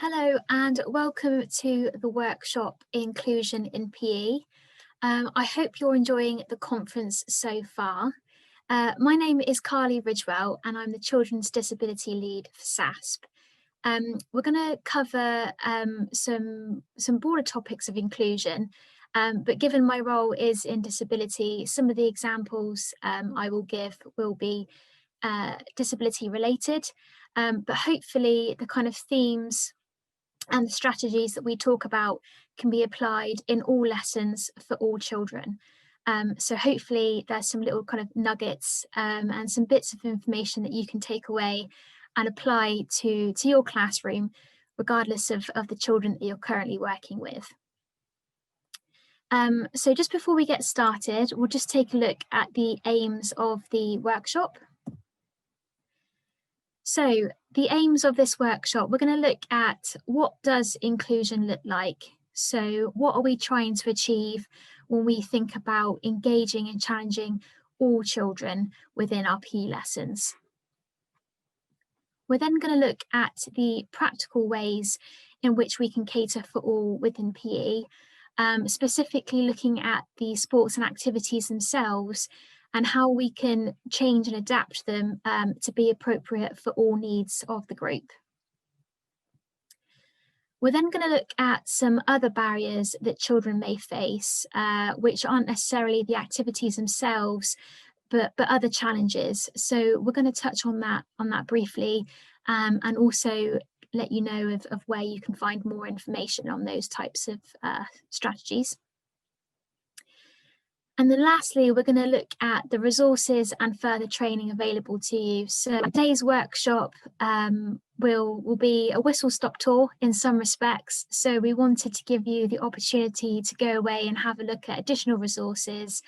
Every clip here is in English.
Hello and welcome to the workshop Inclusion in PE. I hope you're enjoying the conference so far. My name is Carly Ridgewell and I'm the Children's Disability Lead for SASP. We're going to cover some broader topics of inclusion, but given my role is in disability, some of the examples I will give will be disability related, but hopefully the kind of themes and the strategies that we talk about can be applied in all lessons for all children. So hopefully there's some little kind of nuggets and some bits of information that you can take away and apply to your classroom, regardless of the children that you're currently working with. So just before we get started, we'll just take a look at the aims of the workshop. So the aims of this workshop, we're going to look at what does inclusion look like? So what are we trying to achieve when we think about engaging and challenging all children within our PE lessons? We're then going to look at the practical ways in which we can cater for all within PE, specifically looking at the sports and activities themselves and how we can change and adapt them to be appropriate for all needs of the group. We're then going to look at some other barriers that children may face, which aren't necessarily the activities themselves, but other challenges. So we're going to touch on that briefly, and also let you know of where you can find more information on those types of strategies. And then lastly, we're going to look at the resources and further training available to you. So today's workshop will be a whistle-stop tour in some respects. So we wanted to give you the opportunity to go away and have a look at additional resources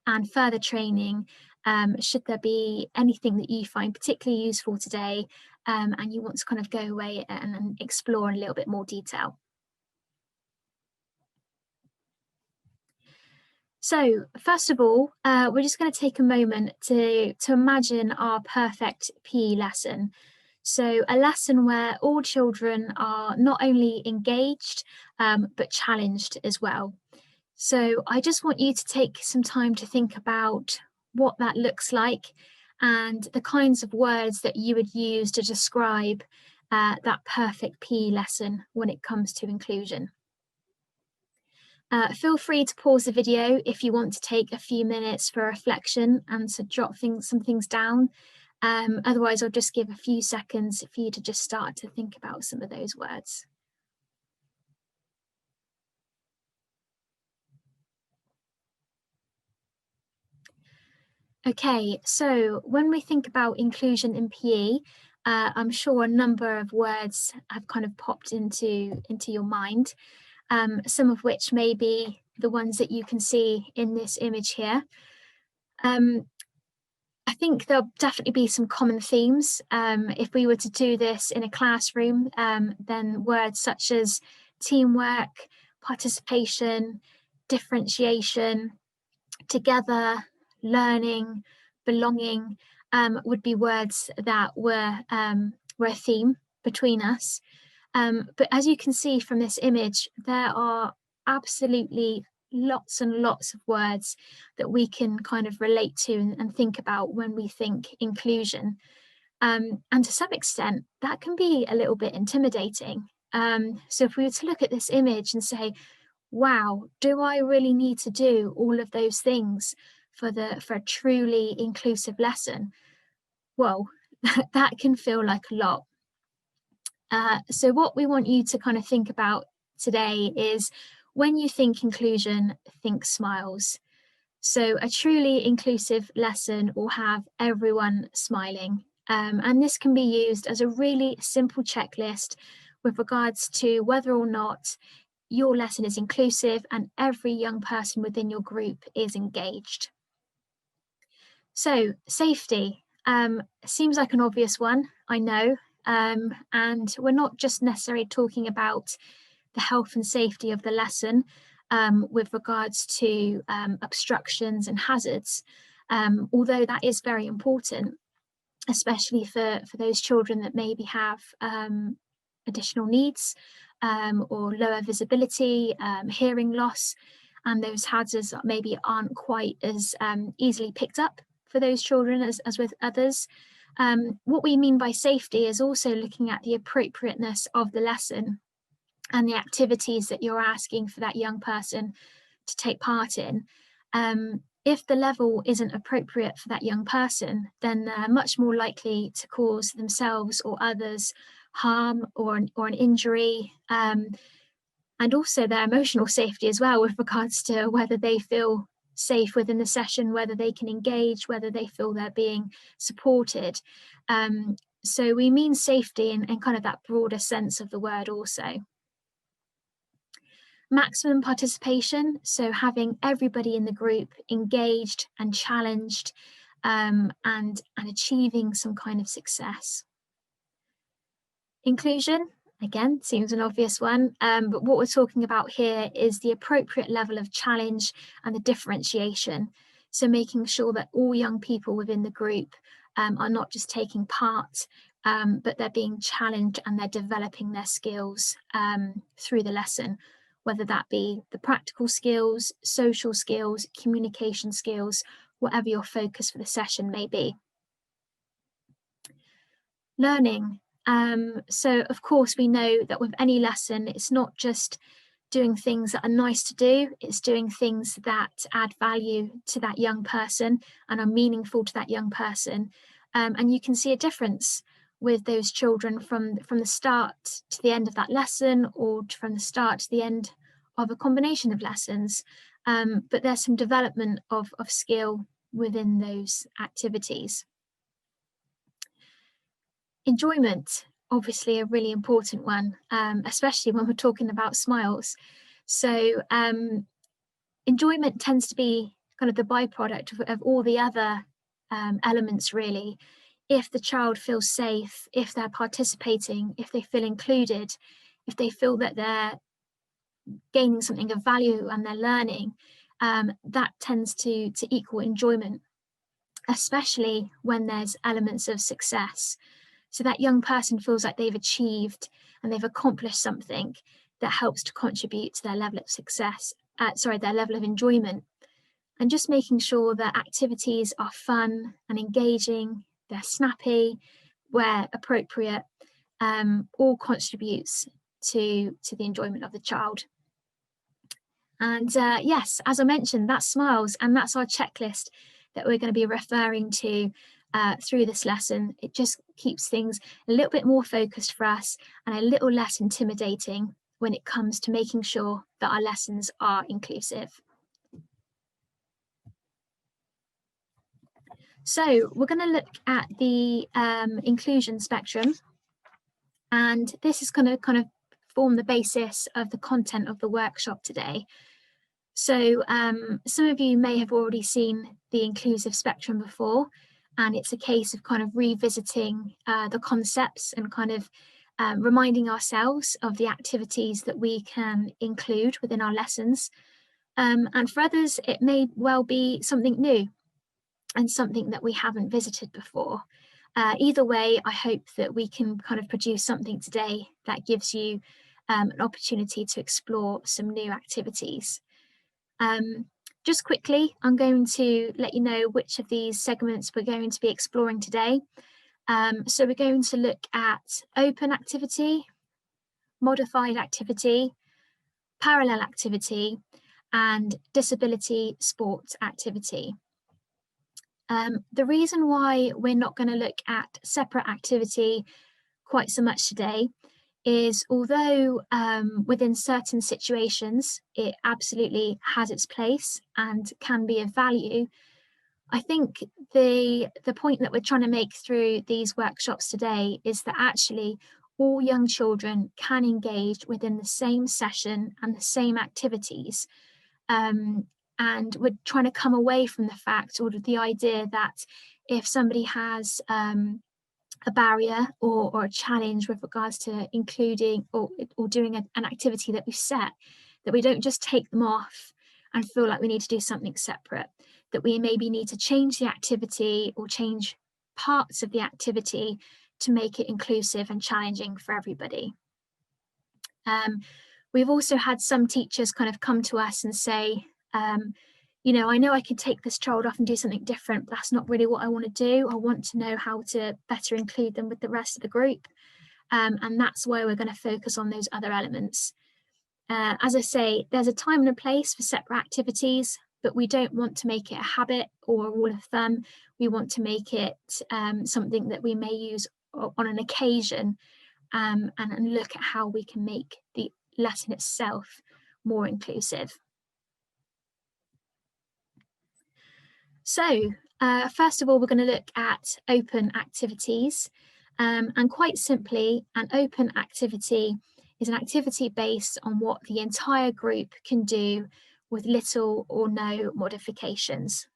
and further training, should there be anything that you find particularly useful today and you want to kind of go away and explore in a little bit more detail. So first of all, we're just going to take a moment to imagine our perfect PE lesson. So a lesson where all children are not only engaged, but challenged as well. So I just want you to take some time to think about what that looks like and the kinds of words that you would use to describe that perfect PE lesson when it comes to inclusion. Feel free to pause the video if you want to take a few minutes for reflection and to jot some things down. Otherwise, I'll just give a few seconds for you to just start to think about some of those words. Okay, so when we think about inclusion in PE, I'm sure a number of words have kind of popped into your mind, some of which may be the ones that you can see in this image here. I think there'll definitely be some common themes. If we were to do this in a classroom, then words such as teamwork, participation, differentiation, together, learning, belonging, would be words that were a theme between us. But as you can see from this image, there are absolutely lots and lots of words that we can kind of relate to and think about when we think inclusion. And to some extent, that can be a little bit intimidating. So if we were to look at this image and say, wow, do I really need to do all of those things for a truly inclusive lesson? Well, that can feel like a lot. So what we want you to kind of think about today is when you think inclusion, think smiles. So a truly inclusive lesson will have everyone smiling. And this can be used as a really simple checklist with regards to whether or not your lesson is inclusive and every young person within your group is engaged. So safety seems like an obvious one, I know, and we're not just necessarily talking about the health and safety of the lesson with regards to obstructions and hazards, although that is very important, especially for those children that maybe have additional needs or lower visibility, hearing loss, and those hazards maybe aren't quite as easily picked up for those children as with others. What we mean by safety is also looking at the appropriateness of the lesson and the activities that you're asking for that young person to take part in. If the level isn't appropriate for that young person, then they're much more likely to cause themselves or others harm or an injury, and also their emotional safety as well, with regards to whether they feel safe within the session, whether they can engage, whether they feel they're being supported. So we mean safety in kind of that broader sense of the word also. Maximum participation, so having everybody in the group engaged and challenged, and achieving some kind of success. Inclusion, again, seems an obvious one, but what we're talking about here is the appropriate level of challenge and the differentiation. So making sure that all young people within the group are not just taking part, but they're being challenged and they're developing their skills through the lesson, whether that be the practical skills, social skills, communication skills, whatever your focus for the session may be. Learning. So of course we know that with any lesson, it's not just doing things that are nice to do, it's doing things that add value to that young person and are meaningful to that young person. And you can see a difference with those children from the start to the end of that lesson, or from the start to the end of a combination of lessons. But there's some development of skill within those activities. Enjoyment, obviously a really important one, especially when we're talking about smiles. So enjoyment tends to be kind of the byproduct of all the other elements, really. If the child feels safe, if they're participating, if they feel included, if they feel that they're gaining something of value and they're learning, that tends to equal enjoyment, especially when there's elements of success. So that young person feels like they've achieved and they've accomplished something that helps to contribute to their level of success, their level of enjoyment. And just making sure that activities are fun and engaging, they're snappy, where appropriate, all contributes to the enjoyment of the child. And yes, as I mentioned, that's smiles, and that's our checklist that we're going to be referring to through this lesson. It just keeps things a little bit more focused for us and a little less intimidating when it comes to making sure that our lessons are inclusive. So we're going to look at the inclusion spectrum, and this is going to kind of form the basis of the content of the workshop today. So some of you may have already seen the inclusive spectrum before, and it's a case of kind of revisiting the concepts and kind of reminding ourselves of the activities that we can include within our lessons. And for others, it may well be something new and something that we haven't visited before. Either way, I hope that we can kind of produce something today that gives you an opportunity to explore some new activities. Just quickly, I'm going to let you know which of these segments we're going to be exploring today. So we're going to look at open activity, modified activity, parallel activity, and disability sport activity. The reason why we're not going to look at separate activity quite so much today is, although within certain situations it absolutely has its place and can be of value, I think the point that we're trying to make through these workshops today is that actually all young children can engage within the same session and the same activities. And we're trying to come away from the fact, or the idea, that if somebody has a barrier or a challenge with regards to including or doing an activity that we've set, that we don't just take them off and feel like we need to do something separate, that we maybe need to change the activity or change parts of the activity to make it inclusive and challenging for everybody. We've also had some teachers kind of come to us and say, you know, I know I could take this child off and do something different, but that's not really what I want to do. I want to know how to better include them with the rest of the group. And that's why we're going to focus on those other elements. As I say, there's a time and a place for separate activities, but we don't want to make it a habit or a rule of thumb. We want to make it something that we may use on an occasion, and look at how we can make the lesson itself more inclusive. So first of all, we're going to look at open activities. And quite simply, an open activity is an activity based on what the entire group can do with little or no modifications.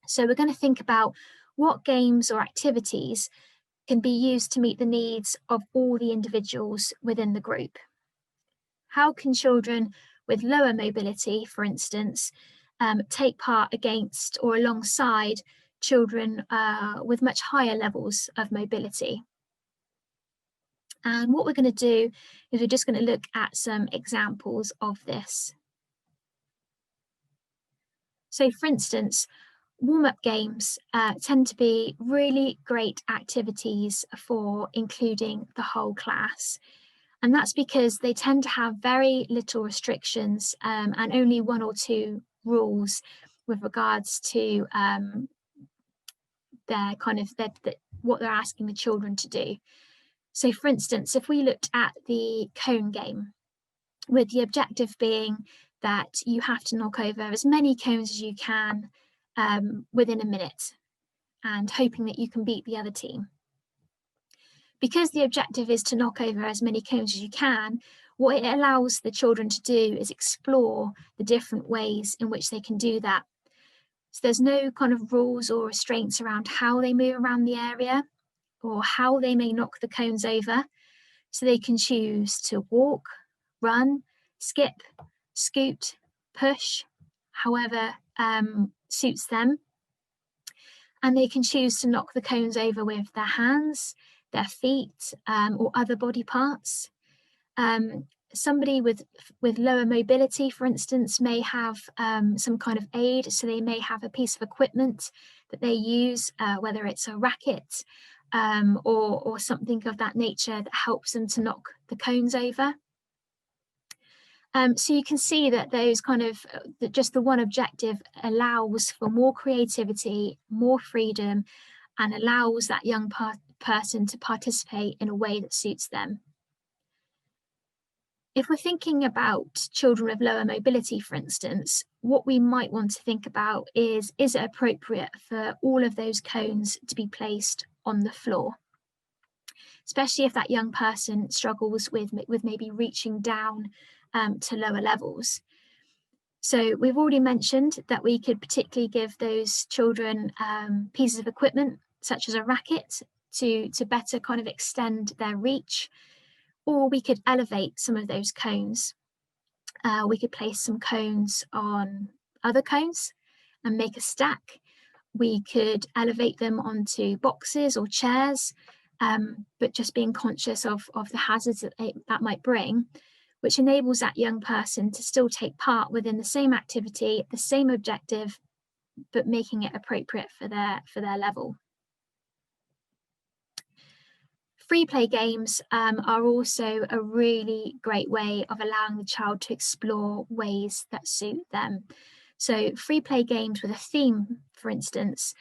So we're going to think about what games or activities can be used to meet the needs of all the individuals within the group. How can children with lower mobility, for instance, take part against or alongside children with much higher levels of mobility? And what we're going to do is we're just going to look at some examples of this. So for instance, warm-up games tend to be really great activities for including the whole class. And that's because they tend to have very little restrictions and only one or two rules with regards to what they're asking the children to do. So for instance, if we looked at the cone game, with the objective being that you have to knock over as many cones as you can within a minute, and hoping that you can beat the other team. Because the objective is to knock over as many cones as you can, what it allows the children to do is explore the different ways in which they can do that. So there's no kind of rules or restraints around how they move around the area or how they may knock the cones over. So they can choose to walk, run, skip, scoot, push, however suits them. And they can choose to knock the cones over with their hands, their feet, or other body parts. Somebody with lower mobility, for instance, may have some kind of aid. So they may have a piece of equipment that they use, whether it's a racket or something of that nature that helps them to knock the cones over. So you can see that those kind of, just the one objective allows for more creativity, more freedom, and allows that young person to participate in a way that suits them. If we're thinking about children with lower mobility, for instance, what we might want to think about is it appropriate for all of those cones to be placed on the floor? Especially if that young person struggles with maybe reaching down to lower levels. So we've already mentioned that we could particularly give those children pieces of equipment, such as a racket, to better kind of extend their reach. Or we could elevate some of those cones. We could place some cones on other cones and make a stack. We could elevate them onto boxes or chairs, but just being conscious of the hazards that might bring, which enables that young person to still take part within the same activity, the same objective, but making it appropriate for their level. Free play games are also a really great way of allowing the child to explore ways that suit them. So free play games with a theme, for instance,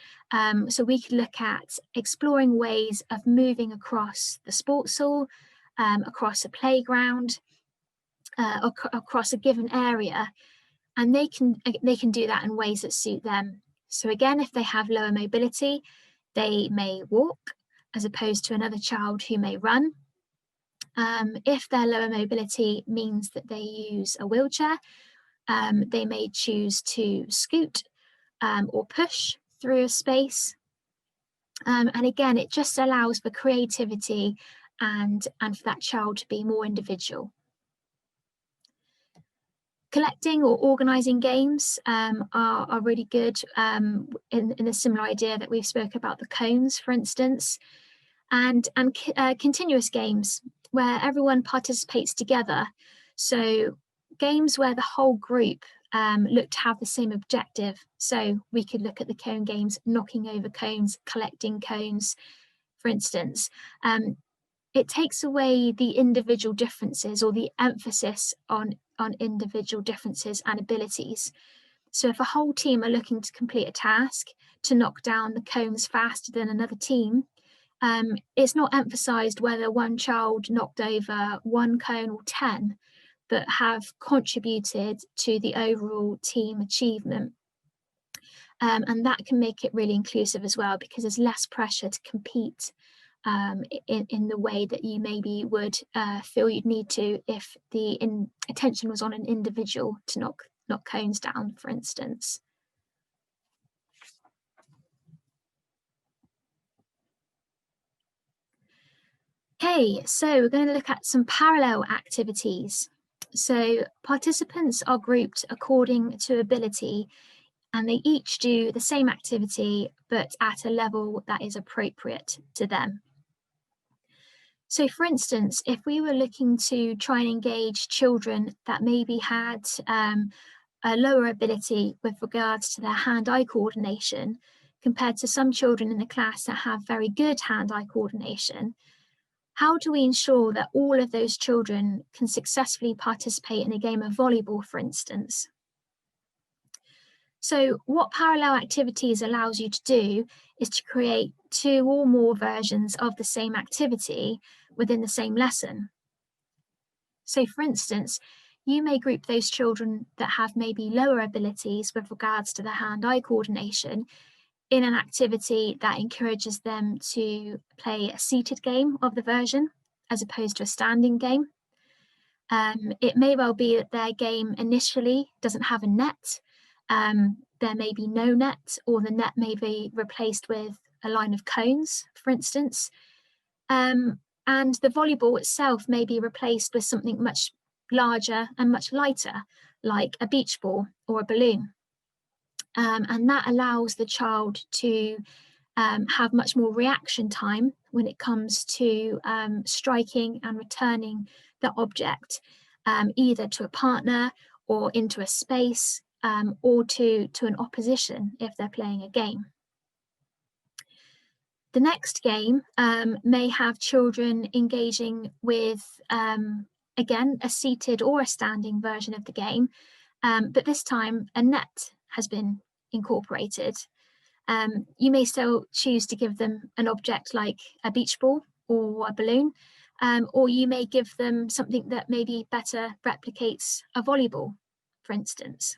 so we could look at exploring ways of moving across the sports hall, across a playground, across a given area, and they can do that in ways that suit them. So again, if they have lower mobility, they may walk, as opposed to another child who may run. If their lower mobility means that they use a wheelchair, they may choose to scoot or push through a space. And again, it just allows for creativity and for that child to be more individual. Collecting or organising games are really good in a similar idea that we've spoke about the cones, for instance. And continuous games, where everyone participates together. So games where the whole group look to have the same objective. So we could look at the cone games, knocking over cones, collecting cones, for instance. It takes away the individual differences or the emphasis on individual differences and abilities. So if a whole team are looking to complete a task to knock down the cones faster than another team, it's not emphasized whether one child knocked over one cone or 10, but have contributed to the overall team achievement. And that can make it really inclusive as well, because there's less pressure to compete in the way that you maybe would feel you'd need to if the attention was on an individual to knock cones down, for instance. Okay, so we're going to look at some parallel activities. So participants are grouped according to ability, and they each do the same activity, but at a level that is appropriate to them. So for instance, if we were looking to try and engage children that maybe had a lower ability with regards to their hand-eye coordination, compared to some children in the class that have very good hand-eye coordination, how do we ensure that all of those children can successfully participate in a game of volleyball, for instance? So what parallel activities allows you to do is to create 2 or more versions of the same activity within the same lesson. So for instance, you may group those children that have maybe lower abilities with regards to their hand-eye coordination in an activity that encourages them to play a seated game of the version as opposed to a standing game. It may well be that their game initially doesn't have a net. There may be no net, or the net may be replaced with a line of cones, for instance. And the volleyball itself may be replaced with something much larger and much lighter, like a beach ball or a balloon. And that allows the child to have much more reaction time when it comes to striking and returning the object, either to a partner or into a space, or to an opposition if they're playing a game. The next game may have children engaging with, again, a seated or a standing version of the game, but this time a net has been incorporated. You may still choose to give them an object like a beach ball or a balloon, or you may give them something that maybe better replicates a volleyball, for instance.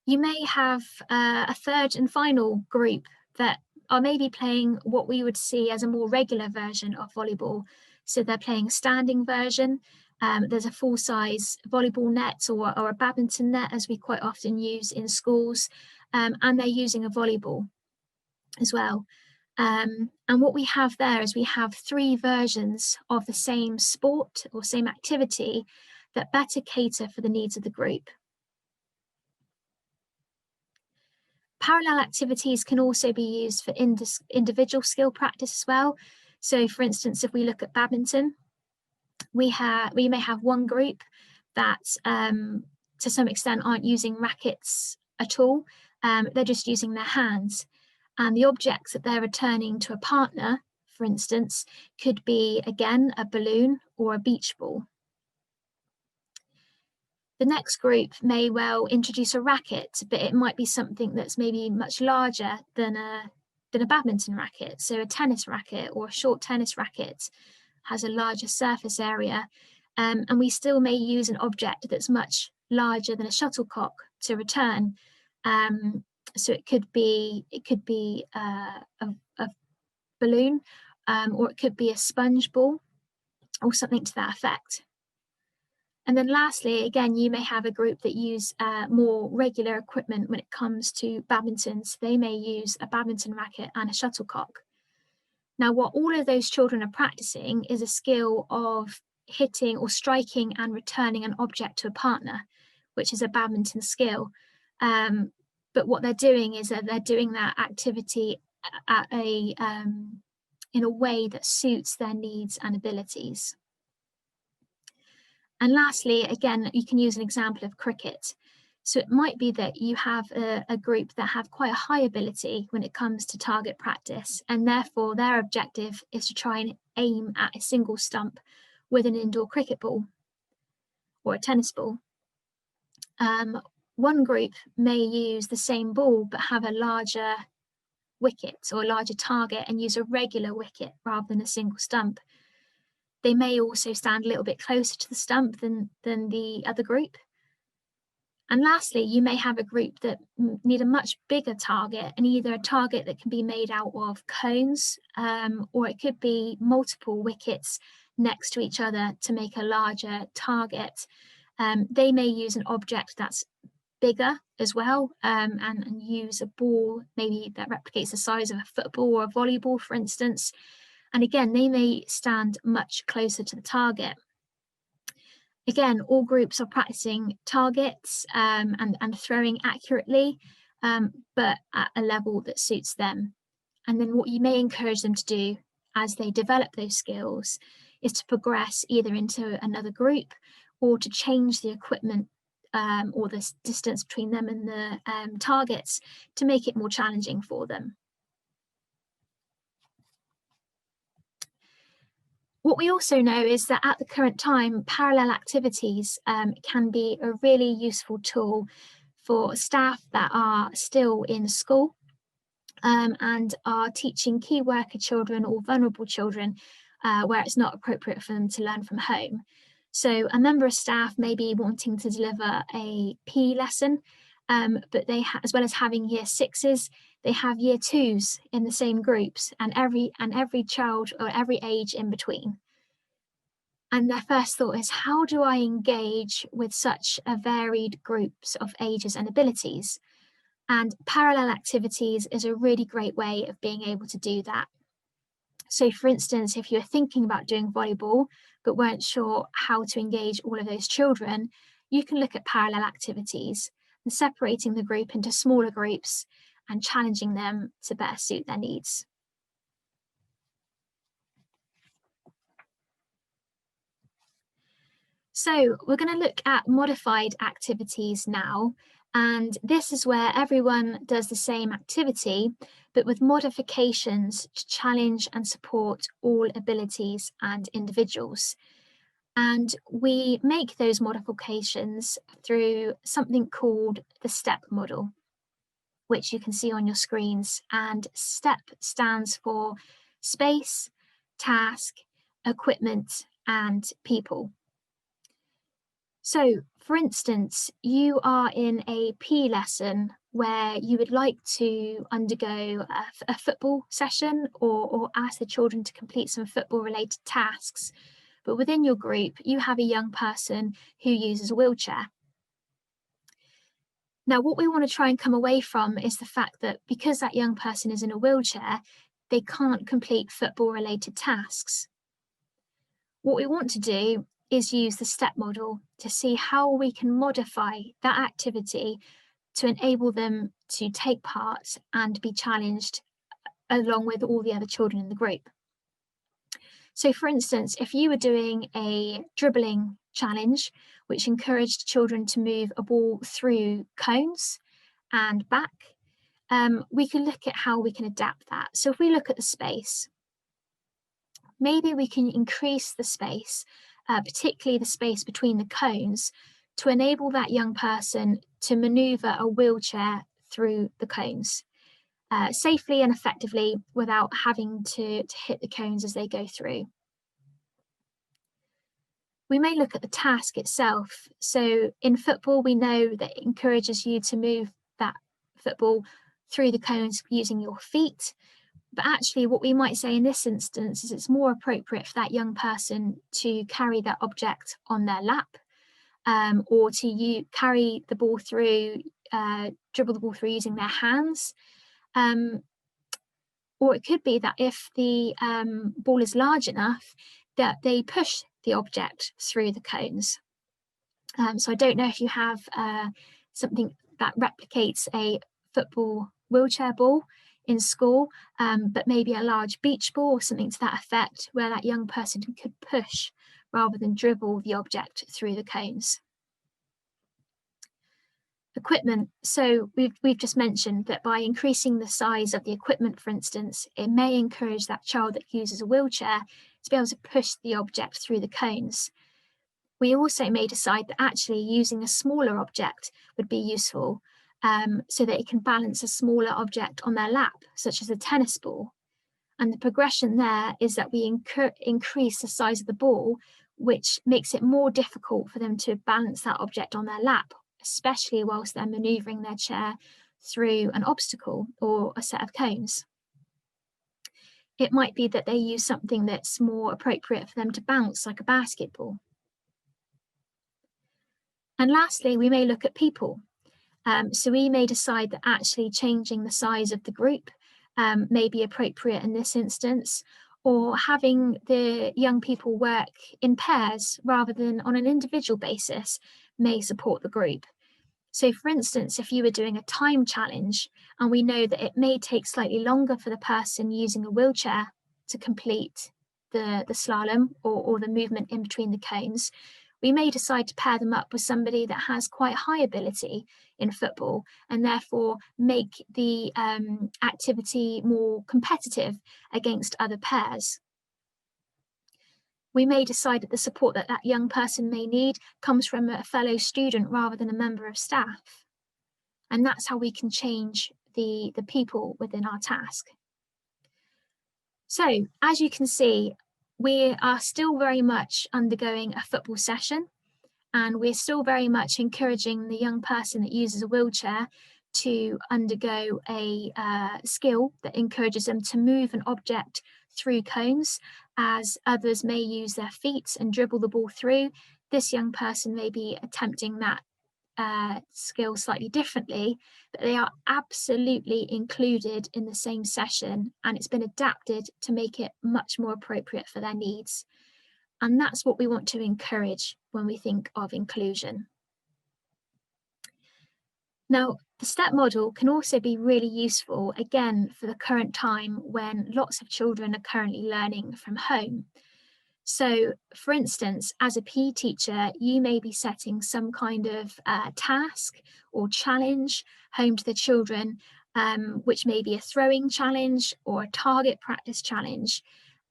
You may have a third and final group that are maybe playing what we would see as a more regular version of volleyball. So they're playing a standing version. There's a full-size volleyball net or a badminton net, as we quite often use in schools, and they're using a volleyball as well. And what we have there is we have 3 versions of the same sport or same activity that better cater for the needs of the group. Parallel activities can also be used for individual skill practice as well. So for instance, if we look at badminton, we may have one group that to some extent aren't using rackets at all. They're just using their hands. And the objects that they're returning to a partner, for instance, could be, again, a balloon or a beach ball. The next group may well introduce a racket, but it might be something that's maybe much larger than a badminton racket. So a tennis racket or a short tennis racket has a larger surface area, and we still may use an object that's much larger than a shuttlecock to return. So it could be a balloon, or it could be a sponge ball, or something to that effect. And then lastly, again, you may have a group that use more regular equipment when it comes to badminton. So they may use a badminton racket and a shuttlecock. Now, what all of those children are practicing is a skill of hitting or striking and returning an object to a partner, which is a badminton skill. But what they're doing is that they're doing that activity at in in a way that suits their needs and abilities. And lastly, again, you can use an example of cricket. So it might be that you have a group that have quite a high ability when it comes to target practice, and therefore their objective is to try and aim at a single stump with an indoor cricket ball or a tennis ball. One group may use the same ball but have a larger wicket or a larger target and use a regular wicket rather than a single stump. They may also stand a little bit closer to the stump than the other group. And lastly, you may have a group that need a much bigger target, and either a target that can be made out of cones, or it could be multiple wickets next to each other to make a larger target. They may use an object that's bigger as well, and use a ball maybe that replicates the size of a football or a volleyball, for instance. And again, they may stand much closer to the target. Again, all groups are practicing targets and throwing accurately, but at a level that suits them. And then what you may encourage them to do as they develop those skills is to progress either into another group or to change the equipment or the distance between them and the targets to make it more challenging for them. What we also know is that at the current time, parallel activities can be a really useful tool for staff that are still in school and are teaching key worker children or vulnerable children where it's not appropriate for them to learn from home. So a member of staff may be wanting to deliver a PE lesson, but they, as well as having year sixes, they have year twos in the same groups, and every child or every age in between. And their first thought is, how do I engage with such a varied groups of ages and abilities? And parallel activities is a really great way of being able to do that. So for instance, if you're thinking about doing volleyball, but weren't sure how to engage all of those children, you can look at parallel activities and separating the group into smaller groups and challenging them to better suit their needs. So we're going to look at modified activities now, and this is where everyone does the same activity, but with modifications to challenge and support all abilities and individuals. And we make those modifications through something called the STEP model, which you can see on your screens. And STEP stands for space, task, equipment, and people. So, for instance, you are in a PE lesson where you would like to undergo a football session or ask the children to complete some football related tasks. But within your group, you have a young person who uses a wheelchair. Now, what we want to try and come away from is the fact that because that young person is in a wheelchair, they can't complete football related tasks. What we want to do is use the STEP model to see how we can modify that activity to enable them to take part and be challenged along with all the other children in the group. So for instance, if you were doing a dribbling challenge, which encouraged children to move a ball through cones and back, we can look at how we can adapt that. So if we look at the space, maybe we can increase the space, particularly the space between the cones, to enable that young person to maneuver a wheelchair through the cones safely and effectively without having to hit the cones as they go through. We may look at the task itself. So in football, we know that it encourages you to move that football through the cones using your feet. But actually, what we might say in this instance is it's more appropriate for that young person to carry that object on their lap, or to carry the ball through, dribble the ball through using their hands. Or it could be that if the ball is large enough, that they push the object through the cones. So I don't know if you have something that replicates a football wheelchair ball in school, but maybe a large beach ball or something to that effect, where that young person could push rather than dribble the object through the cones. Equipment. So we've just mentioned that by increasing the size of the equipment, for instance, it may encourage that child that uses a wheelchair to be able to push the object through the cones. We also may decide that actually using a smaller object would be useful, so that it can balance a smaller object on their lap, such as a tennis ball. And the progression there is that we increase the size of the ball, which makes it more difficult for them to balance that object on their lap, especially whilst they're maneuvering their chair through an obstacle or a set of cones. It might be that they use something that's more appropriate for them to bounce, like a basketball. And lastly, we may look at people. So we may decide that actually changing the size of the group may be appropriate in this instance, or having the young people work in pairs rather than on an individual basis may support the group. So for instance, if you were doing a time challenge and we know that it may take slightly longer for the person using a wheelchair to complete the slalom or the movement in between the cones, we may decide to pair them up with somebody that has quite high ability in football and therefore make the activity more competitive against other pairs. We may decide that the support that that young person may need comes from a fellow student rather than a member of staff. And that's how we can change the people within our task. So, as you can see, we are still very much undergoing a football session, and we're still very much encouraging the young person that uses a wheelchair to undergo a skill that encourages them to move an object through cones, as others may use their feet and dribble the ball through. This young person may be attempting that skill slightly differently, but they are absolutely included in the same session, and it's been adapted to make it much more appropriate for their needs. And that's what we want to encourage when we think of inclusion. Now, the STEP model can also be really useful, again, for the current time when lots of children are currently learning from home. So, for instance, as a PE teacher, you may be setting some kind of task or challenge home to the children, which may be a throwing challenge or a target practice challenge.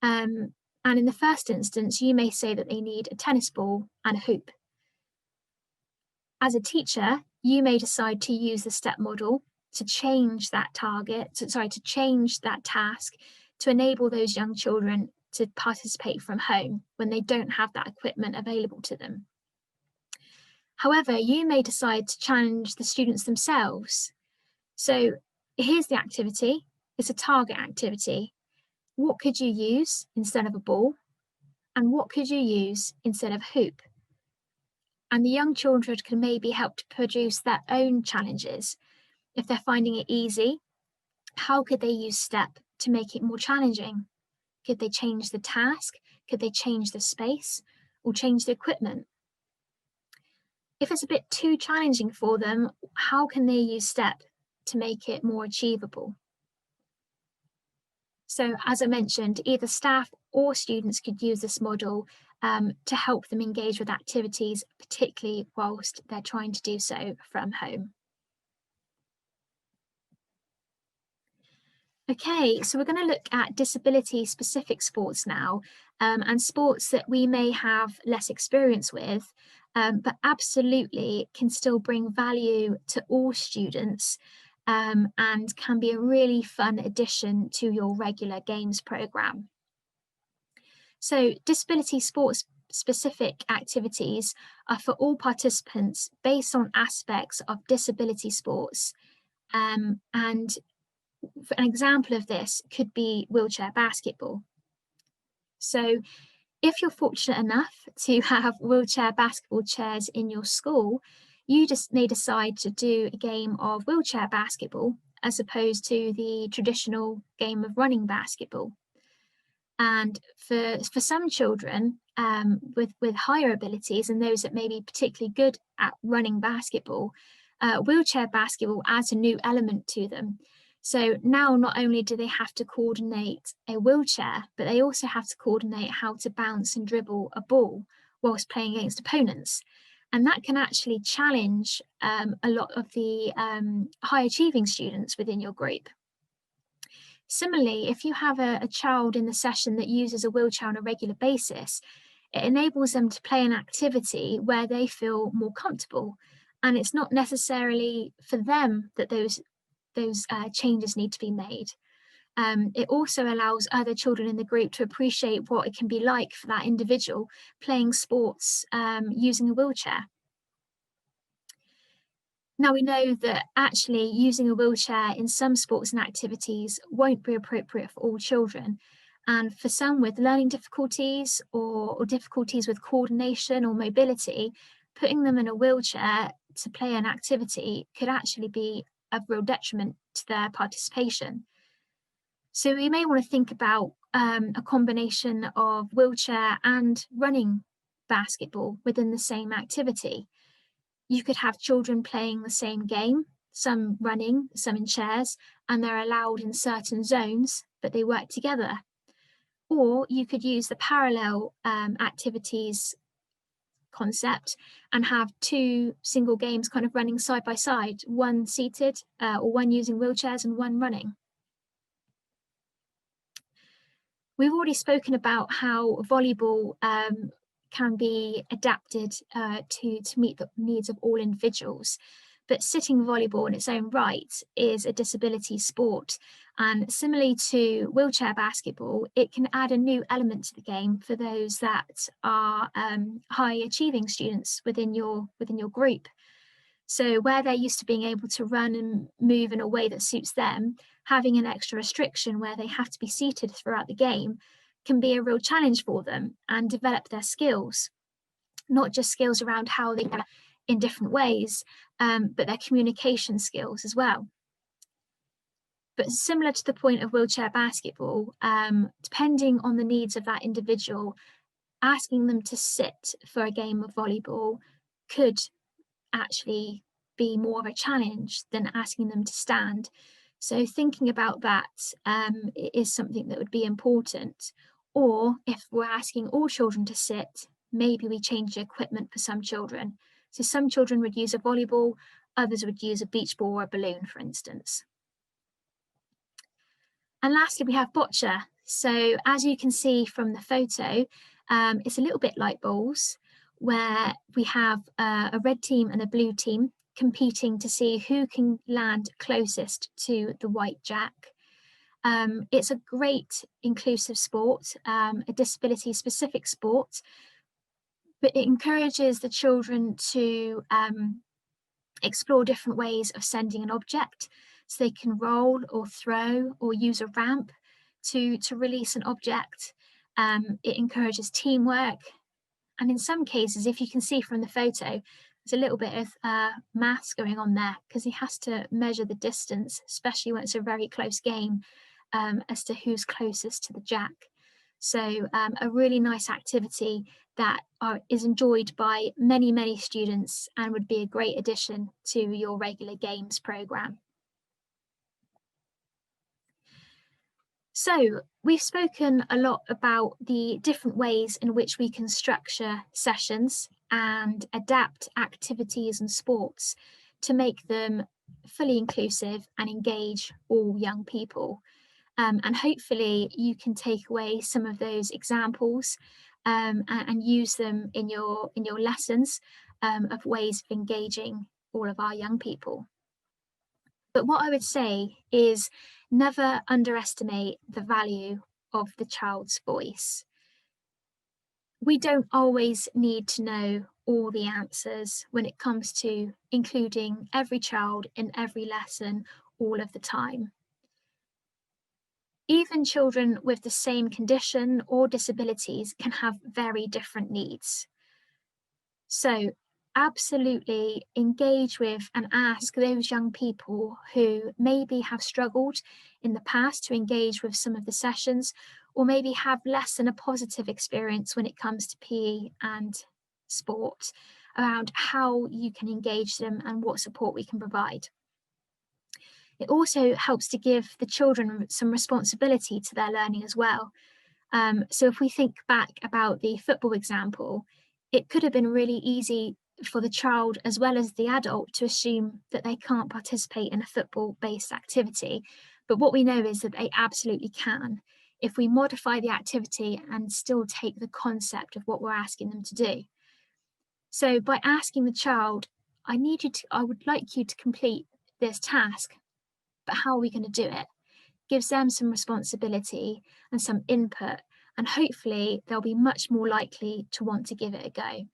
And in the first instance, you may say that they need a tennis ball and a hoop. As a teacher, you may decide to use the STEP model to change that to change that task to enable those young children to participate from home when they don't have that equipment available to them. However, you may decide to challenge the students themselves. So here's the activity. It's a target activity. What could you use instead of a ball? And what could you use instead of hoop? And the young children can maybe help to produce their own challenges. If they're finding it easy, how could they use STEP to make it more challenging? Could they change the task? Could they change the space or change the equipment? If it's a bit too challenging for them, how can they use STEP to make it more achievable? So as I mentioned, either staff or students could use this model to help them engage with activities, particularly whilst they're trying to do so from home. Okay, so we're going to look at disability-specific sports now, and sports that we may have less experience with, but absolutely can still bring value to all students, and can be a really fun addition to your regular games programme. So disability sports specific activities are for all participants based on aspects of disability sports, and an example of this could be wheelchair basketball. So if you're fortunate enough to have wheelchair basketball chairs in your school, you just may decide to do a game of wheelchair basketball as opposed to the traditional game of running basketball. And for some children with higher abilities and those that may be particularly good at running basketball, wheelchair basketball adds a new element to them. So now not only do they have to coordinate a wheelchair, but they also have to coordinate how to bounce and dribble a ball whilst playing against opponents. And that can actually challenge a lot of the high achieving students within your group. Similarly, if you have a child in the session that uses a wheelchair on a regular basis, it enables them to play an activity where they feel more comfortable. And it's not necessarily for them that those changes need to be made. It also allows other children in the group to appreciate what it can be like for that individual playing sports using a wheelchair. Now we know that actually using a wheelchair in some sports and activities won't be appropriate for all children. And for some with learning difficulties or difficulties with coordination or mobility, putting them in a wheelchair to play an activity could actually be a real detriment to their participation. So we may want to think about a combination of wheelchair and running basketball within the same activity. You could have children playing the same game, some running, some in chairs, and they're allowed in certain zones, but they work together. Or you could use the parallel activities concept and have two single games kind of running side by side, one seated or one using wheelchairs and one running. We've already spoken about how volleyball can be adapted to meet the needs of all individuals. But sitting volleyball in its own right is a disability sport. And similarly to wheelchair basketball, it can add a new element to the game for those that are high achieving students within your group. So where they're used to being able to run and move in a way that suits them, having an extra restriction where they have to be seated throughout the game can be a real challenge for them and develop their skills, not just skills around how they can in different ways, but their communication skills as well. But similar to the point of wheelchair basketball, depending on the needs of that individual, asking them to sit for a game of volleyball could actually be more of a challenge than asking them to stand. So thinking about that is something that would be important. Or if we're asking all children to sit, maybe we change the equipment for some children. So some children would use a volleyball, others would use a beach ball or a balloon, for instance. And lastly, we have bocce. So as you can see from the photo, it's a little bit like bowls, where we have a red team and a blue team competing to see who can land closest to the white jack. It's a great inclusive sport, a disability specific sport, but it encourages the children to explore different ways of sending an object. So they can roll or throw or use a ramp to release an object. It encourages teamwork. And in some cases, if you can see from the photo, there's a little bit of maths going on there because he has to measure the distance, especially when it's a very close game, as to who's closest to the jack. So a really nice activity that is enjoyed by many, many students and would be a great addition to your regular games programme. So we've spoken a lot about the different ways in which we can structure sessions and adapt activities and sports to make them fully inclusive and engage all young people. And hopefully you can take away some of those examples and use them in your lessons of ways of engaging all of our young people. But what I would say is never underestimate the value of the child's voice. We don't always need to know all the answers when it comes to including every child in every lesson all of the time. Even children with the same condition or disabilities can have very different needs. So absolutely engage with and ask those young people who maybe have struggled in the past to engage with some of the sessions, or maybe have less than a positive experience when it comes to PE and sport, around how you can engage them and what support we can provide. It also helps to give the children some responsibility to their learning as well. So if we think back about the football example, it could have been really easy for the child as well as the adult to assume that they can't participate in a football-based activity. But what we know is that they absolutely can if we modify the activity and still take the concept of what we're asking them to do. So by asking the child, I would like you to complete this task, but how are we going to do it? Gives them some responsibility and some input, and hopefully they'll be much more likely to want to give it a go.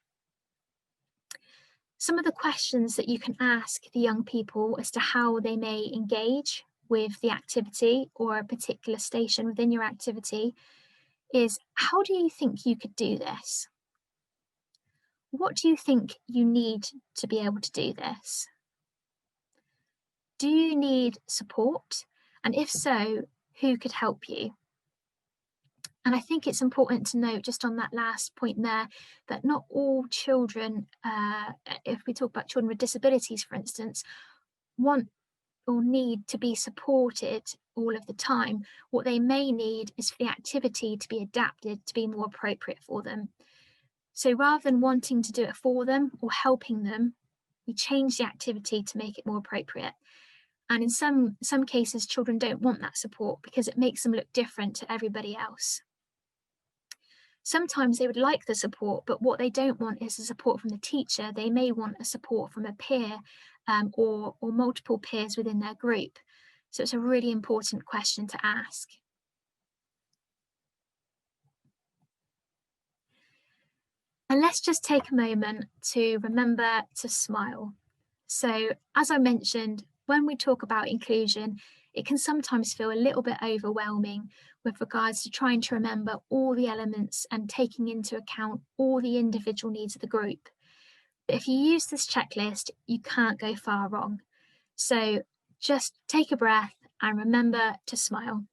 Some of the questions that you can ask the young people as to how they may engage with the activity or a particular station within your activity is, how do you think you could do this? What do you think you need to be able to do this? Do you need support? And if so, who could help you? And I think it's important to note, just on that last point there, that not all children, if we talk about children with disabilities, for instance, want or need to be supported all of the time. What they may need is for the activity to be adapted to be more appropriate for them. So rather than wanting to do it for them or helping them, we change the activity to make it more appropriate. And in some cases, children don't want that support because it makes them look different to everybody else. Sometimes they would like the support, but what they don't want is the support from the teacher. They may want a support from a peer, or multiple peers within their group. So it's a really important question to ask. And let's just take a moment to remember to smile. So as I mentioned, when we talk about inclusion, it can sometimes feel a little bit overwhelming with regards to trying to remember all the elements and taking into account all the individual needs of the group. But if you use this checklist, you can't go far wrong. So just take a breath and remember to smile.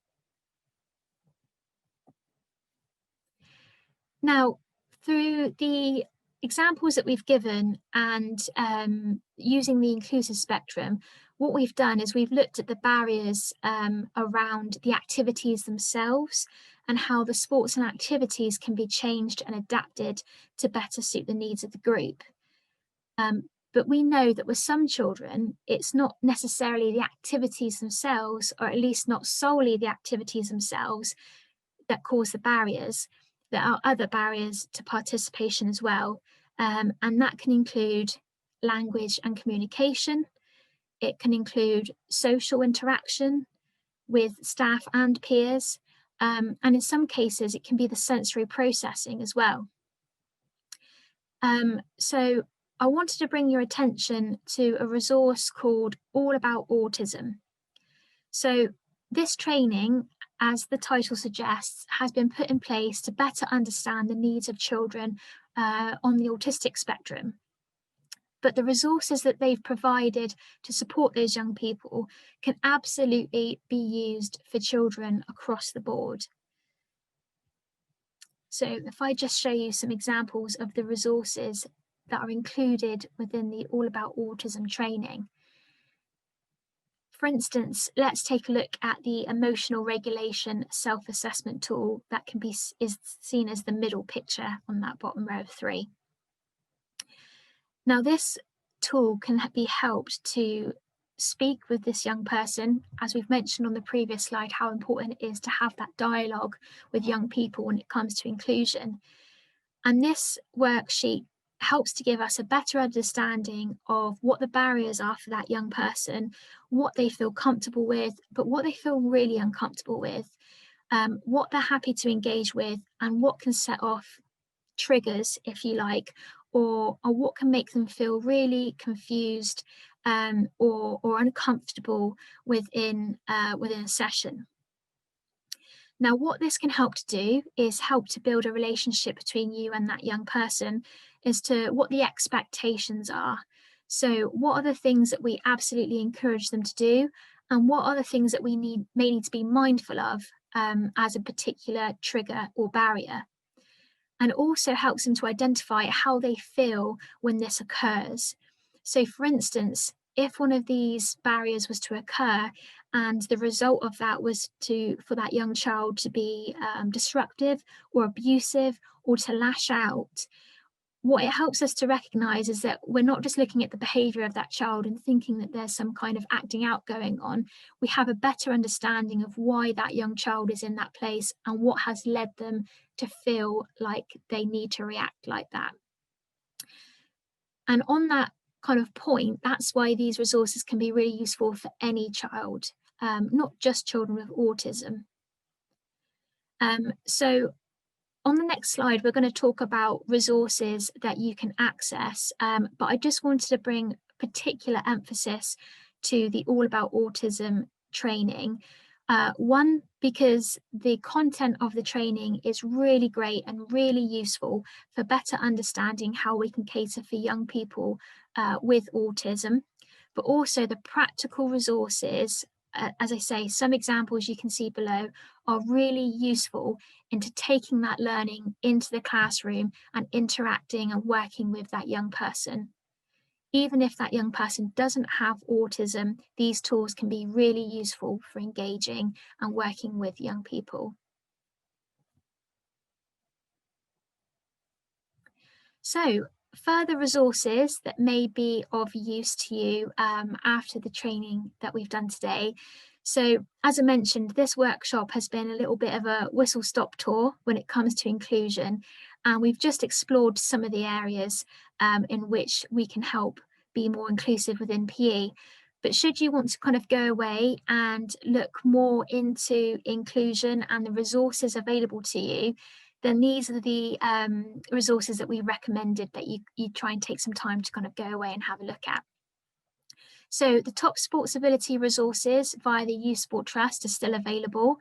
Now, through the examples that we've given and using the inclusive spectrum, what we've done is we've looked at the barriers around the activities themselves and how the sports and activities can be changed and adapted to better suit the needs of the group. But we know that with some children, it's not necessarily the activities themselves, or at least not solely the activities themselves, that cause the barriers. There are other barriers to participation as well, and that can include language and communication. It can include social interaction with staff and peers, and in some cases, it can be the sensory processing as well. So I wanted to bring your attention to a resource called All About Autism. So this training, as the title suggests, has been put in place to better understand the needs of children on the autistic spectrum. But the resources that they've provided to support those young people can absolutely be used for children across the board. So if I just show you some examples of the resources that are included within the All About Autism training. For instance, let's take a look at the emotional regulation self-assessment tool that is seen as the middle picture on that bottom row of 3. Now, this tool can be helped to speak with this young person, as we've mentioned on the previous slide, how important it is to have that dialogue with young people when it comes to inclusion. And this worksheet helps to give us a better understanding of what the barriers are for that young person, what they feel comfortable with, but what they feel really uncomfortable with, what they're happy to engage with, and what can set off triggers, if you like, or what can make them feel really confused or uncomfortable within a session. Now, what this can help to do is help to build a relationship between you and that young person as to what the expectations are. So what are the things that we absolutely encourage them to do, and what are the things that we may need to be mindful of as a particular trigger or barrier. And also helps them to identify how they feel when this occurs. So for instance, if one of these barriers was to occur and the result of that was for that young child to be disruptive or abusive or to lash out, what it helps us to recognize is that we're not just looking at the behavior of that child and thinking that there's some kind of acting out going on. We have a better understanding of why that young child is in that place and what has led them to feel like they need to react like that. And on that kind of point, that's why these resources can be really useful for any child, not just children with autism. So on the next slide, we're going to talk about resources that you can access, but I just wanted to bring particular emphasis to the All About Autism training. One, because the content of the training is really great and really useful for better understanding how we can cater for young people with autism, but also the practical resources. As I say, some examples you can see below are really useful into taking that learning into the classroom and interacting and working with that young person. Even if that young person doesn't have autism, these tools can be really useful for engaging and working with young people. So, further resources that may be of use to you after the training that we've done today. So, as I mentioned, this workshop has been a little bit of a whistle-stop tour when it comes to inclusion, and we've just explored some of the areas in which we can help be more inclusive within PE. But should you want to kind of go away and look more into inclusion and the resources available to you, then these are the resources that we recommended that you try and take some time to kind of go away and have a look at. So the top sports ability resources via the Youth Sport Trust are still available.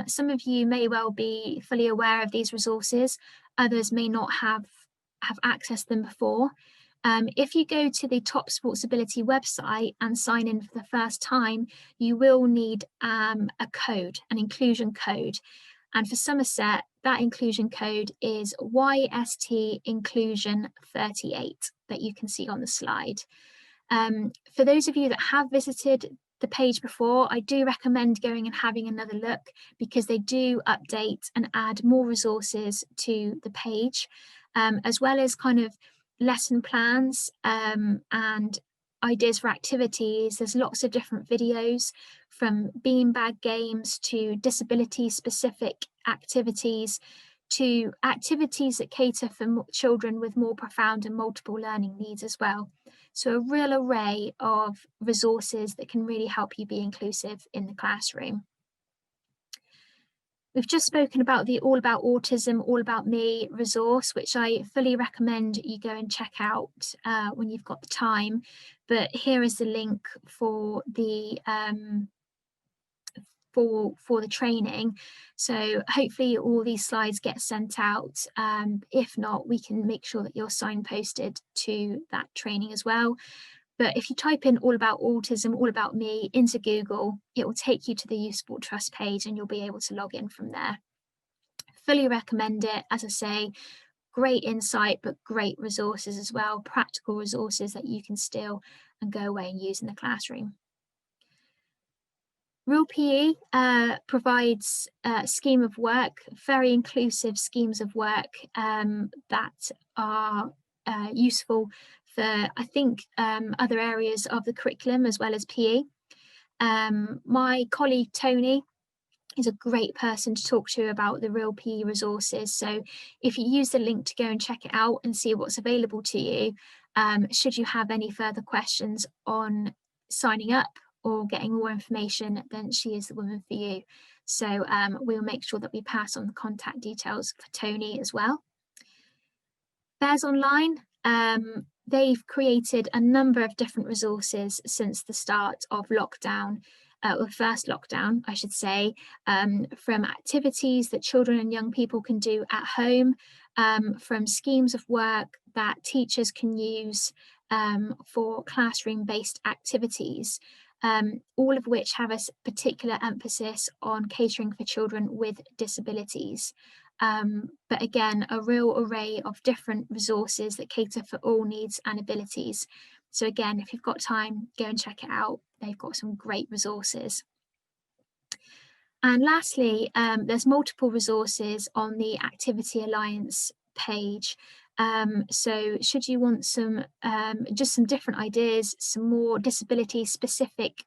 Some of you may well be fully aware of these resources, others may not have accessed them before. If you go to the Top Sports Ability website and sign in for the first time, you will need a code, an inclusion code. And for Somerset, that inclusion code is YST Inclusion 38 that you can see on the slide. For those of you that have visited the page before, I do recommend going and having another look because they do update and add more resources to the page, as well as kind of lesson plans and ideas for activities. There's lots of different videos from beanbag games to disability specific activities to activities that cater for children with more profound and multiple learning needs as well. So a real array of resources that can really help you be inclusive in the classroom. We've just spoken about the All About Autism, All About Me resource, which I fully recommend you go and check out when you've got the time. But here is the link for the for the training. So hopefully all these slides get sent out. If not, we can make sure that you're signposted to that training as well. But if you type in All About Autism, All About Me into Google, it will take you to the Youth Sport Trust page and you'll be able to log in from there. Fully recommend it. As I say, great insight, but great resources as well, practical resources that you can steal and go away and use in the classroom. Real PE provides a scheme of work, very inclusive schemes of work that are useful for, I think, other areas of the curriculum as well as PE. My colleague Tony is a great person to talk to about the Real PE resources. So if you use the link to go and check it out and see what's available to you, should you have any further questions on signing up or getting more information, then she is the woman for you. So we'll make sure that we pass on the contact details for Tony as well. Bears Online, they've created a number of different resources since the start of lockdown, or first lockdown, I should say, from activities that children and young people can do at home, from schemes of work that teachers can use for classroom-based activities, all of which have a particular emphasis on catering for children with disabilities. But again, a real array of different resources that cater for all needs and abilities. So again, if you've got time, go and check it out. They've got some great resources. And lastly, there's multiple resources on the Activity Alliance page. So should you want some just some different ideas, some more disability specific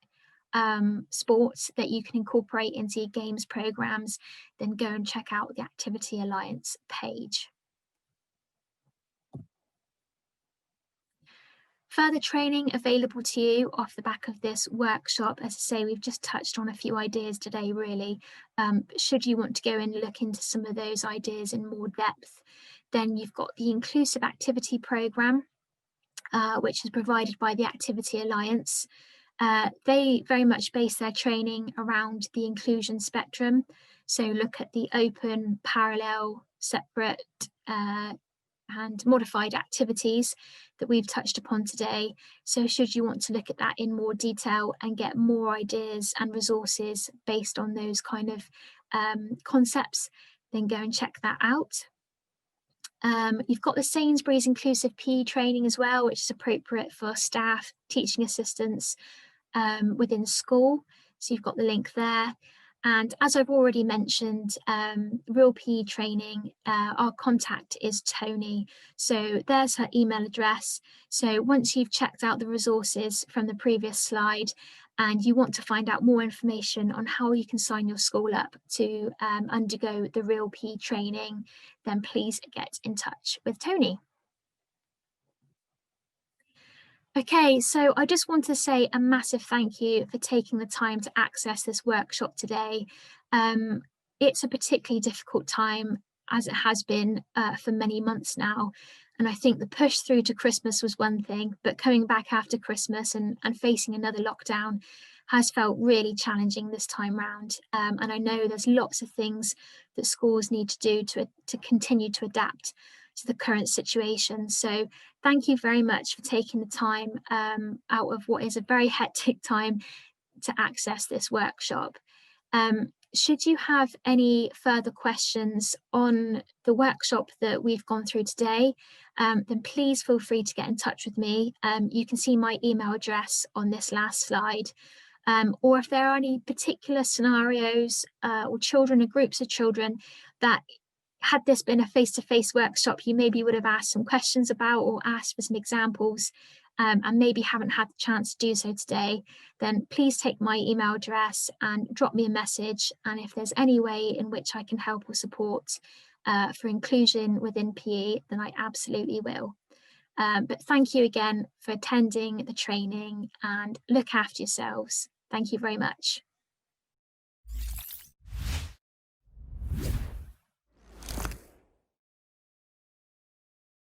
sports that you can incorporate into your games programs, then go and check out the Activity Alliance page. Further training available to you off the back of this workshop. As I say, we've just touched on a few ideas today, really. Should you want to go and look into some of those ideas in more depth, then you've got the Inclusive Activity Programme, which is provided by the Activity Alliance. They very much base their training around the inclusion spectrum. So look at the open, parallel, separate, and modified activities that we've touched upon today. So should you want to look at that in more detail and get more ideas and resources based on those kind of concepts, then go and check that out. You've got the Sainsbury's Inclusive PE training as well, which is appropriate for staff, teaching assistants within school. So you've got the link there. And as I've already mentioned, Real PE training, our contact is Tony. So there's her email address. So once you've checked out the resources from the previous slide and you want to find out more information on how you can sign your school up to undergo the Real PE training, then please get in touch with Tony. Okay, so I just want to say a massive thank you for taking the time to access this workshop today. It's a particularly difficult time, as it has been for many months now. And I think the push through to Christmas was one thing, but coming back after Christmas and facing another lockdown has felt really challenging this time round. And I know there's lots of things that schools need to do to continue to adapt to the current situation. So thank you very much for taking the time out of what is a very hectic time to access this workshop. Should you have any further questions on the workshop that we've gone through today, then please feel free to get in touch with me. You can see my email address on this last slide. Or if there are any particular scenarios or children or groups of children that, had this been a face-to-face workshop, you maybe would have asked some questions about or asked for some examples and maybe haven't had the chance to do so today, then please take my email address and drop me a message. And if there's any way in which I can help or support for inclusion within PE, then I absolutely will. But thank you again for attending the training and look after yourselves. Thank you very much.